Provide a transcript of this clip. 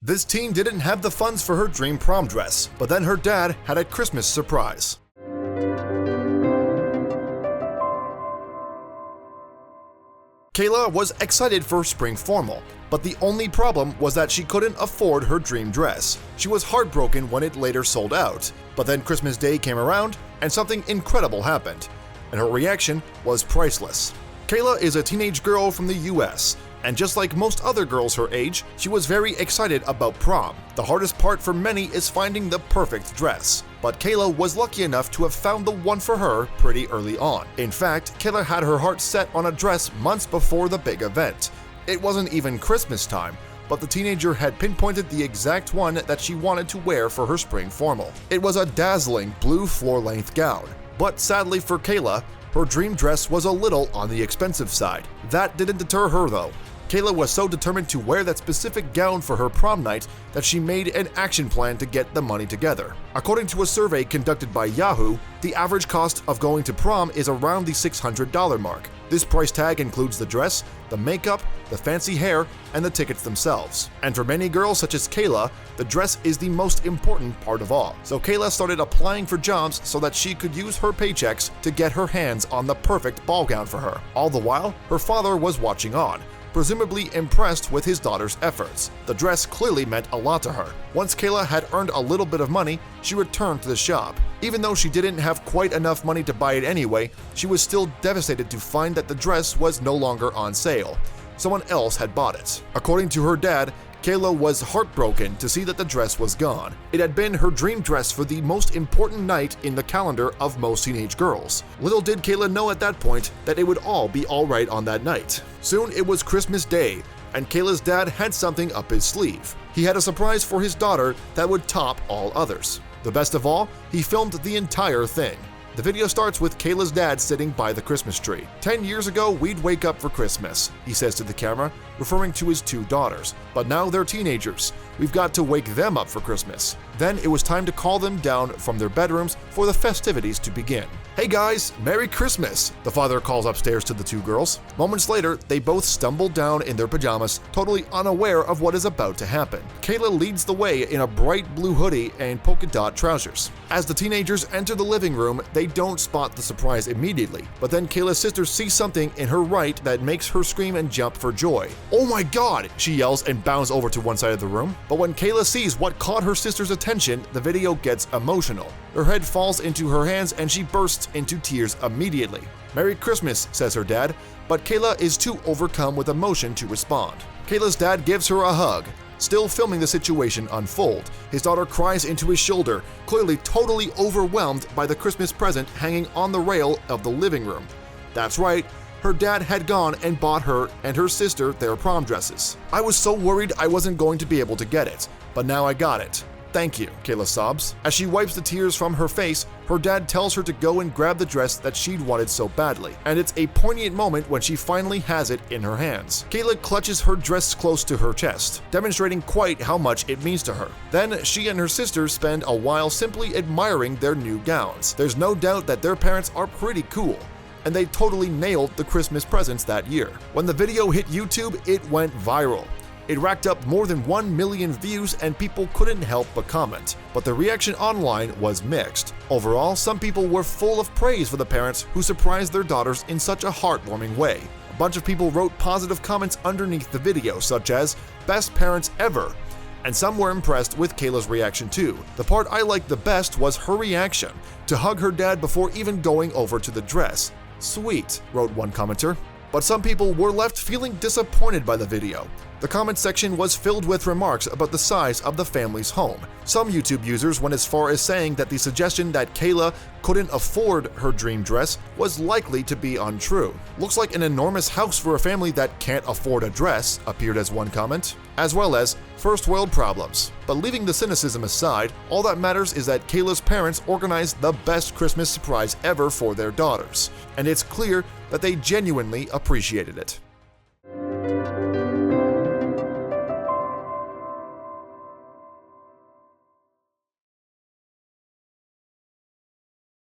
This teen didn't have the funds for her dream prom dress, but then her dad had a Christmas surprise. Kayla was excited for spring formal, but the only problem was that she couldn't afford her dream dress. She was heartbroken when it later sold out, but then Christmas Day came around and something incredible happened, and her reaction was priceless. Kayla is a teenage girl from the US, and just like most other girls her age, she was very excited about prom. The hardest part for many is finding the perfect dress, but Kayla was lucky enough to have found the one for her pretty early on. In fact, Kayla had her heart set on a dress months before the big event. It wasn't even Christmas time, but the teenager had pinpointed the exact one that she wanted to wear for her spring formal. It was a dazzling blue floor-length gown, but sadly for Kayla, her dream dress was a little on the expensive side. That didn't deter her though. Kayla was so determined to wear that specific gown for her prom night that she made an action plan to get the money together. According to a survey conducted by Yahoo, the average cost of going to prom is around the $600 mark. This price tag includes the dress, the makeup, the fancy hair, and the tickets themselves. And for many girls such as Kayla, the dress is the most important part of all. So Kayla started applying for jobs so that she could use her paychecks to get her hands on the perfect ball gown for her. All the while, her father was watching on, presumably impressed with his daughter's efforts. The dress clearly meant a lot to her. Once Kayla had earned a little bit of money, she returned to the shop. Even though she didn't have quite enough money to buy it anyway, she was still devastated to find that the dress was no longer on sale. Someone else had bought it. According to her dad, Kayla was heartbroken to see that the dress was gone. It had been her dream dress for the most important night in the calendar of most teenage girls. Little did Kayla know at that point that it would all be alright on that night. Soon it was Christmas Day, and Kayla's dad had something up his sleeve. He had a surprise for his daughter that would top all others. The best of all, he filmed the entire thing. The video starts with Kayla's dad sitting by the Christmas tree. 10 years ago, we'd wake up for Christmas, he says to the camera, referring to his two daughters. But now they're teenagers. We've got to wake them up for Christmas. Then it was time to call them down from their bedrooms for the festivities to begin. Hey guys, Merry Christmas, the father calls upstairs to the two girls. Moments later, they both stumble down in their pajamas, totally unaware of what is about to happen. Kayla leads the way in a bright blue hoodie and polka dot trousers. As the teenagers enter the living room, they don't spot the surprise immediately, but then Kayla's sister sees something in her right that makes her scream and jump for joy. Oh my god, she yells and bounds over to one side of the room. But when Kayla sees what caught her sister's attention, the video gets emotional. Her head falls into her hands and she bursts into tears immediately. Merry Christmas, says her dad, but Kayla is too overcome with emotion to respond. Kayla's dad gives her a hug. Still filming the situation unfold, his daughter cries into his shoulder, clearly totally overwhelmed by the Christmas present hanging on the rail of the living room. That's right, her dad had gone and bought her and her sister their prom dresses. I was so worried I wasn't going to be able to get it, but now I got it. Thank you, Kayla sobs. As she wipes the tears from her face, her dad tells her to go and grab the dress that she'd wanted so badly, and it's a poignant moment when she finally has it in her hands. Kayla clutches her dress close to her chest, demonstrating quite how much it means to her. Then she and her sister spend a while simply admiring their new gowns. There's no doubt that their parents are pretty cool, and they totally nailed the Christmas presents that year. When the video hit YouTube, it went viral. It racked up more than 1 million views and people couldn't help but comment. But the reaction online was mixed. Overall, some people were full of praise for the parents who surprised their daughters in such a heartwarming way. A bunch of people wrote positive comments underneath the video, such as, "Best parents ever." And some were impressed with Kayla's reaction too. The part I liked the best was her reaction, to hug her dad before even going over to the dress. "Sweet," wrote one commenter. But some people were left feeling disappointed by the video. The comment section was filled with remarks about the size of the family's home. Some YouTube users went as far as saying that the suggestion that Kayla couldn't afford her dream dress was likely to be untrue. "Looks like an enormous house for a family that can't afford a dress," appeared as one comment, as well as "first world problems." But leaving the cynicism aside, all that matters is that Kayla's parents organized the best Christmas surprise ever for their daughters, and it's clear that they genuinely appreciated it.